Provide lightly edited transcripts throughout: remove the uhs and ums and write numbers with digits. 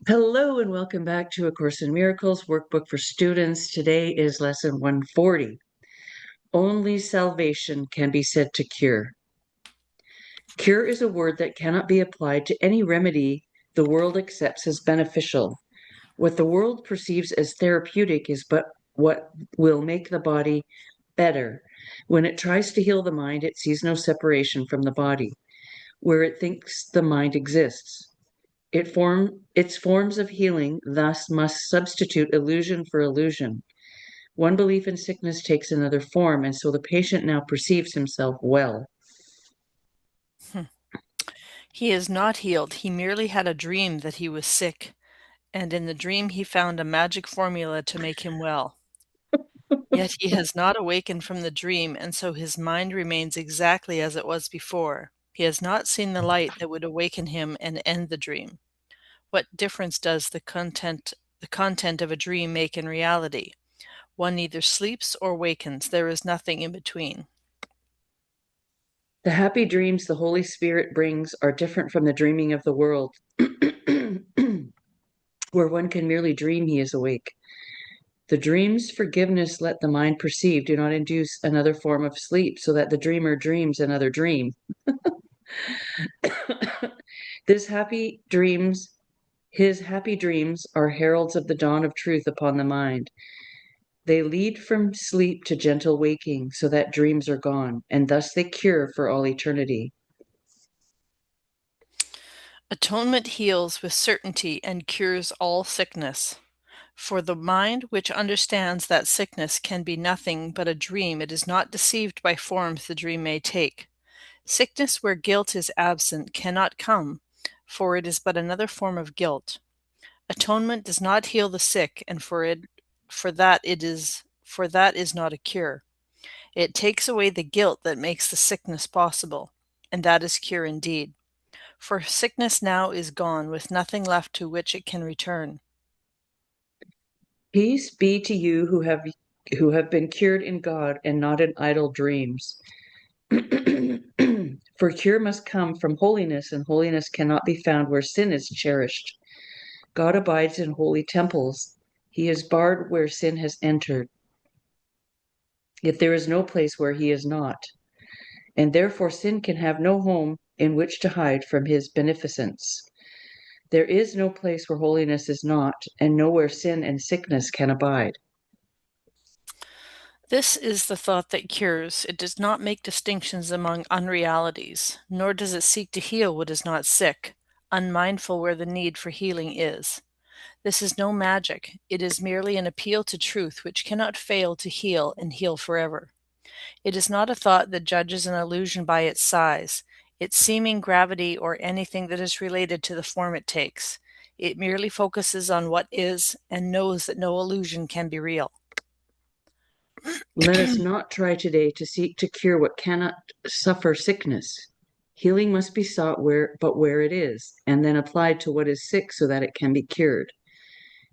Hello and welcome back to A Course in Miracles workbook for students. Today is lesson 140. Only salvation can be said to cure. Cure is a word that cannot be applied to any remedy the world accepts as beneficial. What the world perceives as therapeutic is but what will make the body better. When it tries to heal the mind, it sees no separation from the body, where it thinks the mind exists. Its forms of healing thus must substitute illusion for illusion. One belief in sickness takes another form, and so the patient now perceives himself well. He is not healed. He merely had a dream that he was sick, and in the dream he found a magic formula to make him well. Yet he has not awakened from the dream, and so his mind remains exactly as it was before. He has not seen the light that would awaken him and end the dream. What difference does the content of a dream make in reality? One neither sleeps or wakens. There is nothing in between. The happy dreams the Holy Spirit brings are different from the dreaming of the world, where one can merely dream he is awake. The dreams forgiveness let the mind perceive do not induce another form of sleep, so that the dreamer dreams another dream. This happy dreams His happy dreams are heralds of the dawn of truth upon the mind. They lead from sleep to gentle waking, so that dreams are gone, and thus they cure for all eternity. Atonement heals with certainty and cures all sickness. For the mind which understands that sickness can be nothing but a dream, it is not deceived by forms the dream may take. Sickness where guilt is absent cannot come, for it is but another form of guilt. Atonement does not heal the sick, and for that is not a cure. It takes away the guilt that makes the sickness possible, and that is cure indeed. For sickness now is gone, with nothing left to which it can return. Peace be to you who have been cured in God and not in idle dreams. For cure must come from holiness, and holiness cannot be found where sin is cherished. God abides in holy temples. He is barred where sin has entered. Yet there is no place where he is not, and therefore sin can have no home in which to hide from his beneficence. There is no place where holiness is not, and nowhere sin and sickness can abide. This is the thought that cures. It does not make distinctions among unrealities, nor does it seek to heal what is not sick, unmindful where the need for healing is. This is no magic. It is merely an appeal to truth which cannot fail to heal and heal forever. It is not a thought that judges an illusion by its size, its seeming gravity, or anything that is related to the form it takes. It merely focuses on what is and knows that no illusion can be real. Let us not try today to seek to cure what cannot suffer sickness. Healing must be sought where it is, and then applied to what is sick so that it can be cured.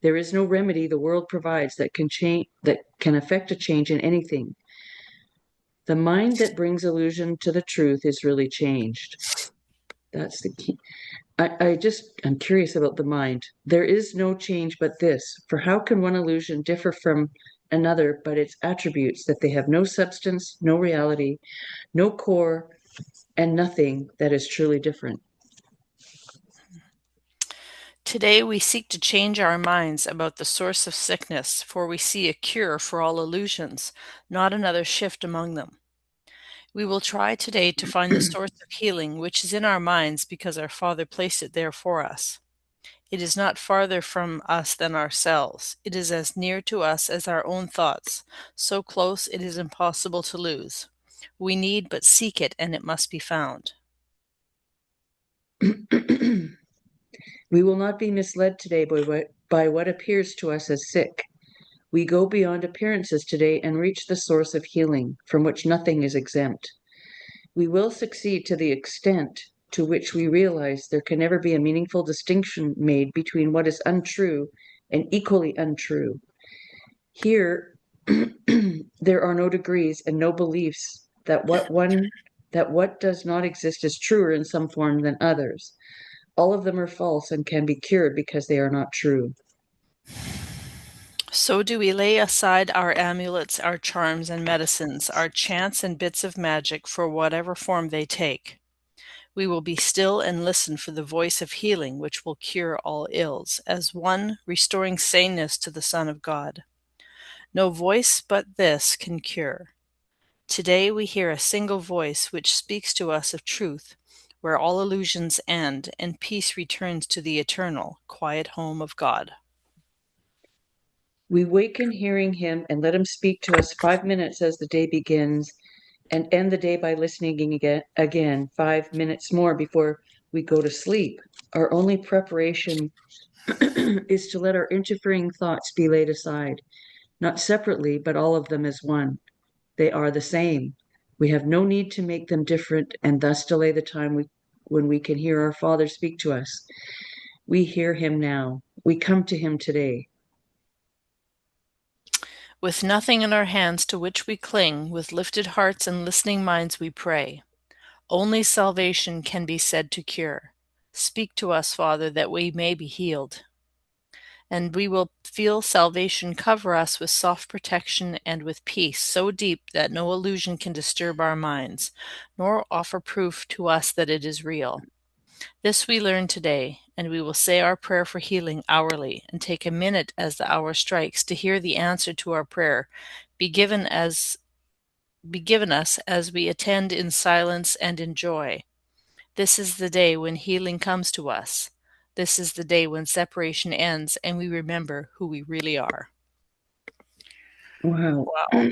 There is no remedy the world provides that can affect a change in anything. The mind that brings illusion to the truth is really changed. That's the key. I'm curious about the mind. There is no change but this, for how can one illusion differ from another but its attributes that they have no substance, no reality, no core, and nothing that is truly different? Today we seek to change our minds about the source of sickness, for we see a cure for all illusions, not another shift among them. We will try today to find the source of healing which is in our minds because our Father placed it there for us. It is not farther from us than ourselves. It is as near to us as our own thoughts, so close it is impossible to lose. We need but seek it, and it must be found. We will not be misled today by what appears to us as sick. We go beyond appearances today and reach the source of healing, from which nothing is exempt. We will succeed to the extent to which we realize there can never be a meaningful distinction made between what is untrue and equally untrue. Here, there are no degrees and no beliefs that what does not exist is truer in some form than others. All of them are false and can be cured because they are not true. So do we lay aside our amulets, our charms and medicines, our chants and bits of magic for whatever form they take. We will be still and listen for the voice of healing which will cure all ills, as one restoring saneness to the Son of God. No voice but this can cure. Today we hear a single voice which speaks to us of truth, where all illusions end and peace returns to the eternal, quiet home of God. We waken hearing him and let him speak to us 5 minutes as the day begins, and end the day by listening again 5 minutes more before we go to sleep. Our only preparation is to let our interfering thoughts be laid aside, not separately, but all of them as one. They are the same. We have no need to make them different and thus delay the time when we can hear our Father speak to us. We hear him now. We come to him today. With nothing in our hands to which we cling, with lifted hearts and listening minds we pray. Only salvation can be said to cure. Speak to us, Father, that we may be healed. And we will feel salvation cover us with soft protection and with peace so deep that no illusion can disturb our minds, nor offer proof to us that it is real. This we learn today, and we will say our prayer for healing hourly, and take a minute as the hour strikes to hear the answer to our prayer be given us as we attend in silence and in joy. This is the day when healing comes to us. This is the day when separation ends and we remember who we really are. Wow. Wow.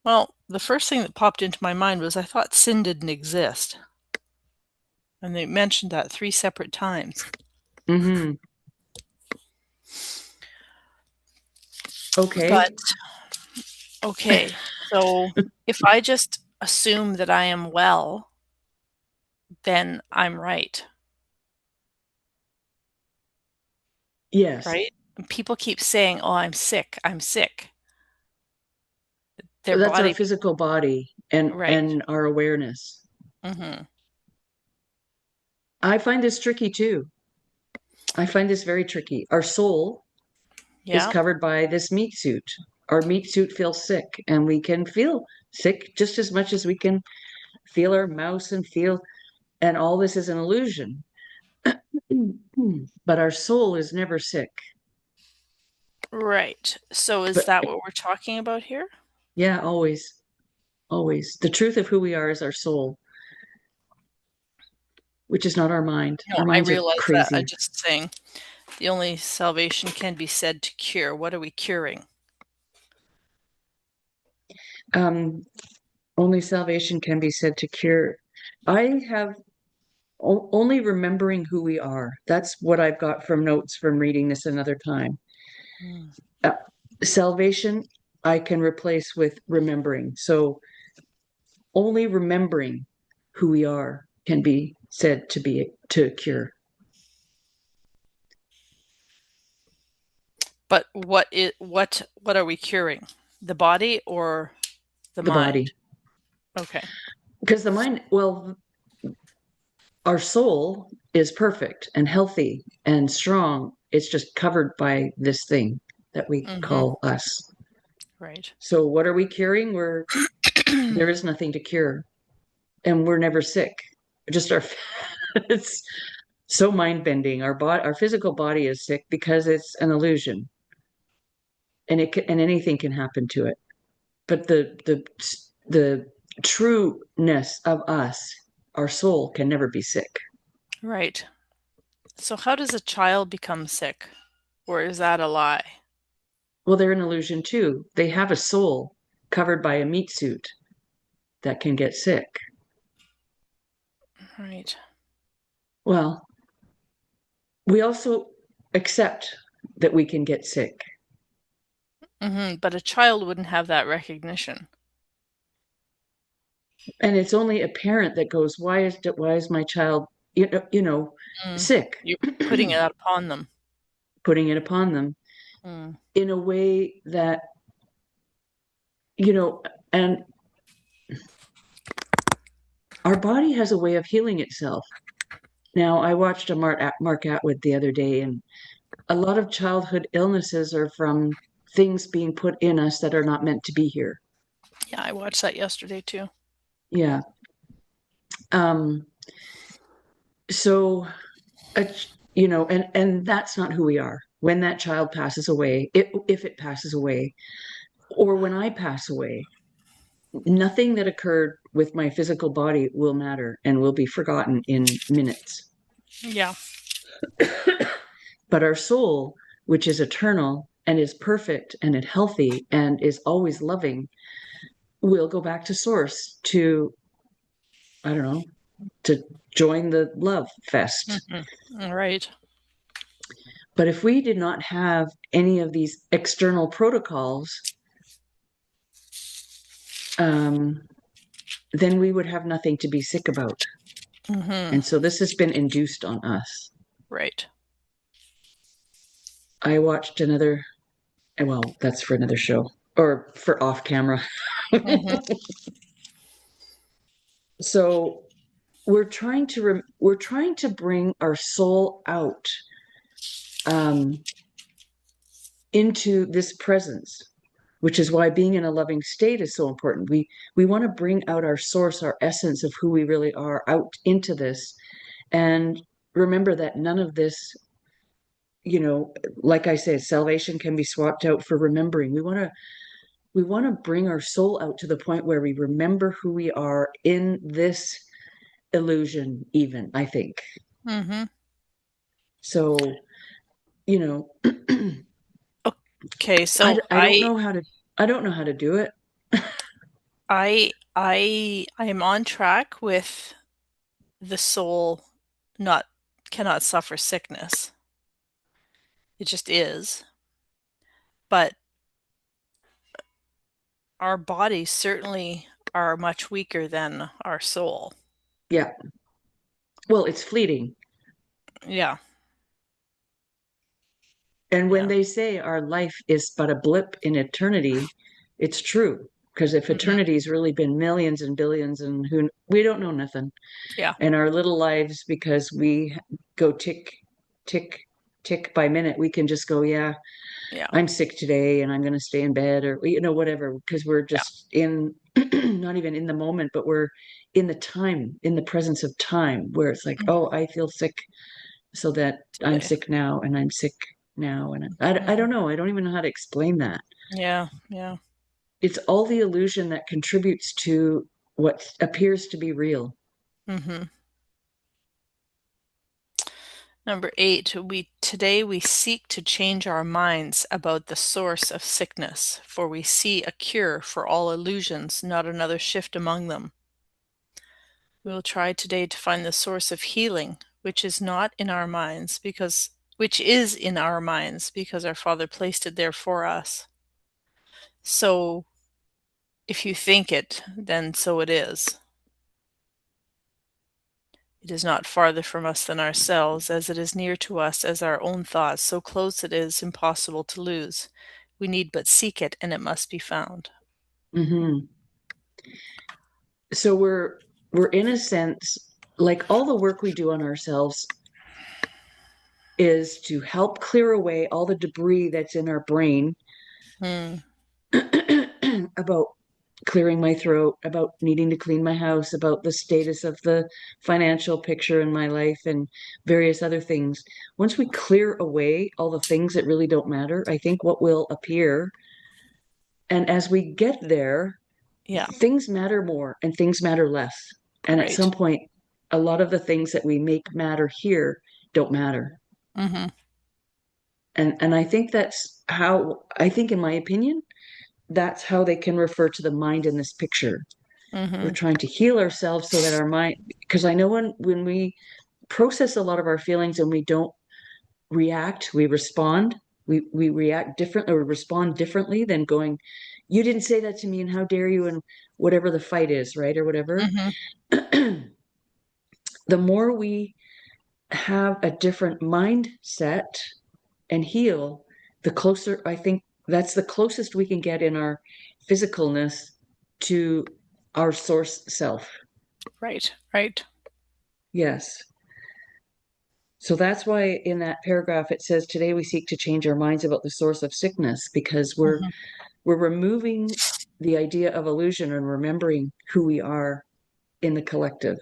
Well, the first thing that popped into my mind was I thought sin didn't exist. And they mentioned that 3 separate times. Mm-hmm. Okay. But, okay, so if I just assume that I am well, then I'm right, Yes. right? And people keep saying, oh, I'm sick, I'm sick. Their That's our body, physical body right. and our awareness. Mm-hmm. I find this tricky too. I find this very tricky. Our soul is Yeah, covered by this meat suit. Our meat suit feels sick, and we can feel sick just as much as we can feel our mouse and feel, and all this is an illusion. But our soul is never sick. right. So is But that what we're talking about here? yeah, always, always. The truth of who we are is our soul, which is not our mind. No, Our I minds are realize that. I'm crazy. just saying the only salvation can be said to cure. What are we curing? Um, Only salvation can be said to cure. I have only remembering who we are. That's what I've got from notes from reading this another time. Mm. Uh, Salvation, I can replace with remembering. So only remembering who we are can be said to be to cure But what are we curing? The body or the the mind? body. Okay. Because the mind, well, our soul is perfect and healthy and strong. It's just covered by this thing that we Mm-hmm. call us. Right. So what are we curing? There is nothing to cure, and we're never sick. Just our it's so mind bending. Our physical body is sick because it's an illusion, and and anything can happen to it. But the trueness of us, our soul, can never be sick. Right. So how does a child become sick? Or is that a lie? Well, they're an illusion too. They have a soul covered by a meat suit that can get sick. Right. Well, we also accept that we can get sick. Mm-hmm. But a child wouldn't have that recognition. And it's only a parent that goes, why is my child, Mm. sick? You're putting it upon them. Putting it upon them Mm. in a way that, you know, and our body has a way of healing itself. Now, I watched a Mark Atwood the other day, and a lot of childhood illnesses are from things being put in us that are not meant to be here. Yeah, I watched that yesterday too. Yeah. Um, so, and that's not who we are. When that child passes away, if it passes away, or when I pass away, nothing that occurred with my physical body will matter and will be forgotten in minutes. Yeah. But our soul, which is eternal and is perfect and is healthy and is always loving, will go back to source to, I don't know, to join the love fest. All right. But if we did not have any of these external protocols, um, then we would have nothing to be sick about. And so this has been induced on us. Right. I watched another, well, that's for another show or for off camera. So we're trying to bring our soul out um, into this presence, which is why being in a loving state is so important. We want to bring out our source, our essence of who we really are out into this, and remember that none of this, like I said, salvation can be swapped out for remembering. We want to bring our soul out to the point where we remember who we are in this illusion, even, I think. Mm-hmm. So, you know, Okay, so I don't know how to I don't know how to do it. I am on track with the soul not cannot suffer sickness. It just is. But our bodies certainly are much weaker than our soul. Yeah. Well, it's fleeting. Yeah. And when Yeah. they say our life is but a blip in eternity, it's true. Because if Hmm. eternity's really been millions and billions and we don't know nothing. Yeah. And our little lives, because we go tick, tick, tick by minute, we can just go, yeah, Yeah. I'm sick today and I'm going to stay in bed or, whatever, because we're Yeah. just in, not even in the moment, but we're in the time, in the presence of time where it's like, oh, I feel sick so that I'm Today. sick now and I'm sick now. And I Hmm. don't know. I don't even know how to explain that. Yeah. Yeah. It's all the illusion that contributes to what appears to be real. Hmm. Number 8, we seek to change our minds about the source of sickness, for we see a cure for all illusions, not another shift among them. We will try today to find the source of healing, which is in our minds because our Father placed it there for us. So if you think it, then so it is. It is not farther from us than ourselves, as it is near to us as our own thoughts, so close it is impossible to lose. We need but seek it, and it must be found. Hmm. So we're in a sense like all the work we do on ourselves is to help clear away all the debris that's in our brain Hmm. about clearing my throat, about needing to clean my house, about the status of the financial picture in my life, and various other things. Once we clear away all the things that really don't matter, I think what will appear, and as we get there, Yeah, things matter more and things matter less. And at right. some point, a lot of the things that we make matter here don't matter. Hmm. And I think that's how, I think, in my opinion, that's how they can refer to the mind in this picture. We're Hmm. trying to heal ourselves so that our mind, because I know when we process a lot of our feelings and we don't react, we respond. We react differently or respond differently than going, you didn't say that to me and how dare you, and whatever the fight is, right? Or whatever. Hmm. The more we have a different mindset and heal, the closer, I think that's the closest we can get in our physicalness to our source self. Right, right. Yes. So that's why in that paragraph it says, today we seek to change our minds about the source of sickness, because Mhm. we're removing the idea of illusion and remembering who we are in the collective.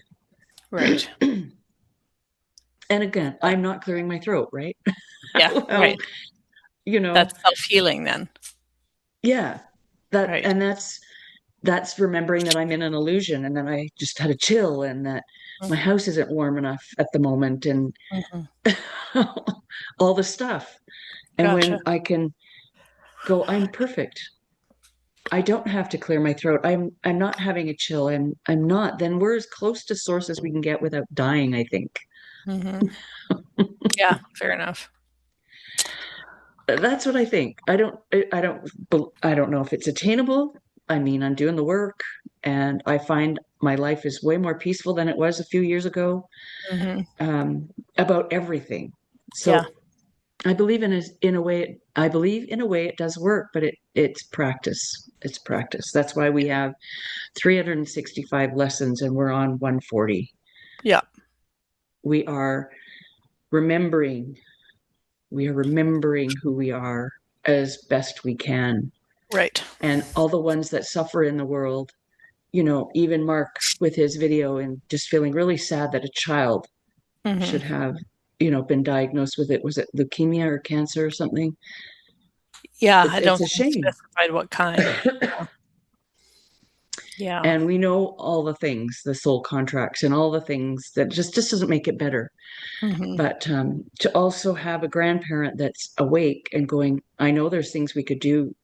Right. And again, I'm not clearing my throat, right? Yeah, Well, right. you know, That's self-healing then. yeah, that Right. and that's remembering that I'm in an illusion and that I just had a chill and that my Mhm. house isn't warm enough at the moment and Mhm. all the stuff. And Gotcha. when I can go, I'm perfect. I don't have to clear my throat. I'm not having a chill. I'm not. Then we're as close to source as we can get without dying, I think. Mhm. Yeah, fair enough. That's what I think. I don't know if it's attainable. I mean, I'm doing the work and I find my life is way more peaceful than it was a few years ago, Mhm. about everything. Yeah. So I believe in a way. I believe in a way it does work, but it's practice. It's practice. That's why we have 365 lessons and we're on 140. Yeah. We are remembering. We are remembering who we are as best we can. Right. And all the ones that suffer in the world, even Mark with his video and just feeling really sad that a child Mhm. should have, been diagnosed with it. Was it leukemia or cancer or something? Yeah, It's I it's don't a think shame. specified what kind. Yeah. And we know all the things, the soul contracts and all the things that just doesn't make it better. Mhm. But to also have a grandparent that's awake and going, I know there's things we could do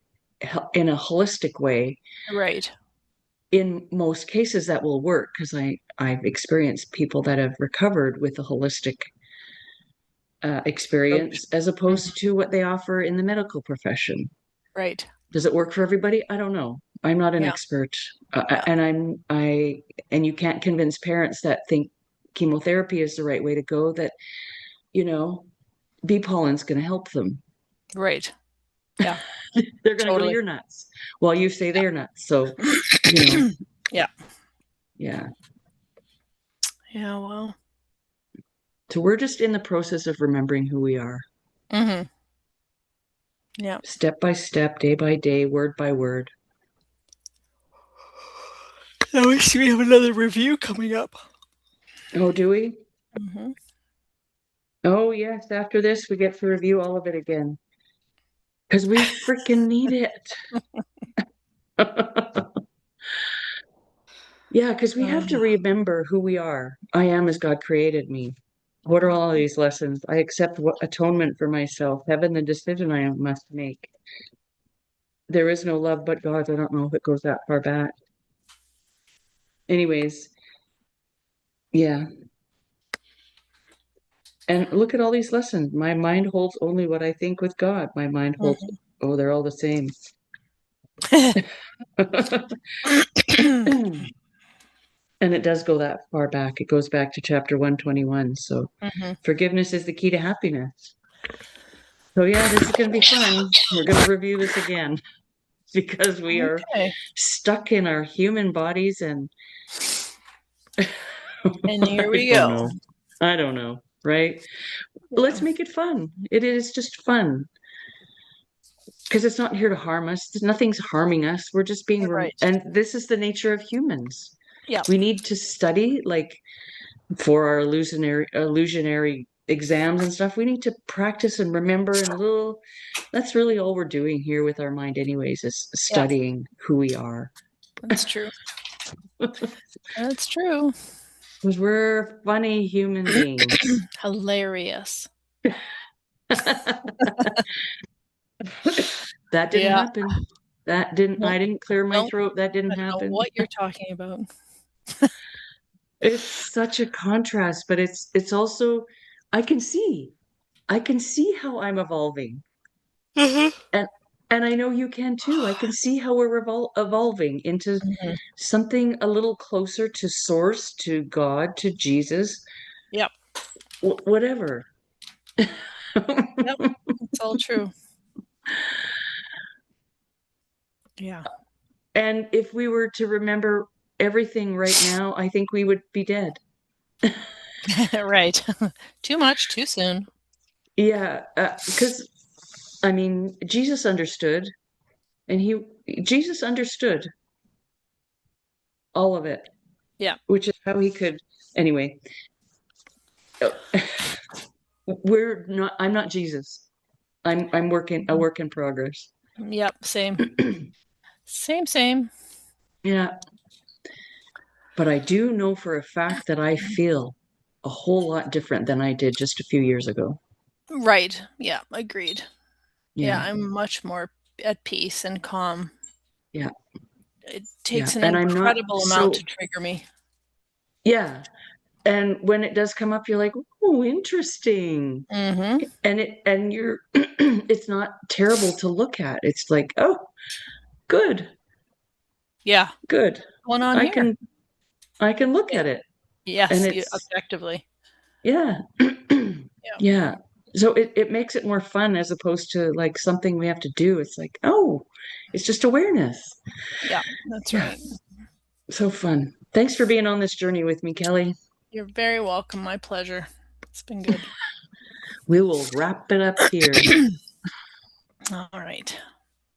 in a holistic way. Right. In most cases, that will work because I've experienced people that have recovered with a holistic Approach. experience as Mhm. opposed to what they offer in the medical profession. Right. Does it work for everybody? I don't know. I'm not an Yeah. expert, Yeah. and you can't convince parents that think chemotherapy is the right way to go. That you know, bee pollen's going to help them. Right. Yeah. They're going to go, Totally. you're nuts. Well, you say they're nuts. So, you know, Yeah. yeah. Yeah, well. So we're just in the process of remembering who we are, Mhm. Yeah. step by step, day by day, word by word. Now we see we have another review coming up. Oh, do we? Mhm. Oh, yes. After this, we get to review all of it again because we freaking need it. Yeah, because we have to remember who we are. I am as God created me. What are all of these lessons? I accept what atonement for myself, heaven, the decision I must make. There is no love but God's. I don't know if it goes that far back. Anyways, yeah. And look at all these lessons. My mind holds only what I think with God. My mind holds, Mhm. oh, they're all the same. And it does go that far back. It goes back to chapter 121. So Mhm. forgiveness is the key to happiness. So yeah, this is going to be fun. We're going to review this again because we are Okay. stuck in our human bodies and And here I we don't go. know. I don't know, right? Yeah. Let's make it fun. It is just fun because it's not here to harm us. Nothing's harming us. We're just being, Right. and this is the nature of humans. Yeah. We need to study, like for our illusionary exams and stuff. We need to practice and remember and little. That's really all we're doing here with our mind, anyways, is Yeah. studying who we are. That's true. That's true. Because we're funny human beings. Hilarious. That didn't Yeah. happen. That didn't, Nope. I didn't clear my Nope. throat. That didn't I don't know happen. what you're talking about. It's such a contrast, but it's also, I can see, I can see how I'm evolving. Mhm. And and I know you can too. I can see how we're evolving into Mhm. something a little closer to source, to God, to Jesus, Yep. whatever. Yep. It's all true. Yeah. And if we were to remember everything right now, I think we would be dead. Right. Too much, too soon. Yeah, because I mean, Jesus understood, and Jesus understood all of it, Yeah. which is how he could. Anyway, I'm not Jesus. I'm working a work in progress. Yep. Same. Same. Yeah, but I do know for a fact that I feel a whole lot different than I did just a few years ago. Right. Yeah. Agreed. Yeah. Yeah, I'm much more at peace and calm. yeah, It yeah. takes an And I'm not incredible amount so, to trigger me. yeah. And when it does come up, you're like, oh, interesting. Mm-hmm. And you're, it's not terrible to look at. It's like, oh, good, Yeah. good. What's going on I here? can, I can look Yeah. at it. And Yes. it's, Objectively. yeah, Yeah. yeah. So it makes it more fun as opposed to like something we have to do. It's like, oh, it's just awareness. Yeah. That's Yeah, right. so fun. Thanks for being on this journey with me, Kelly. You're very welcome. My pleasure. It's been good. We will wrap it up here. All right.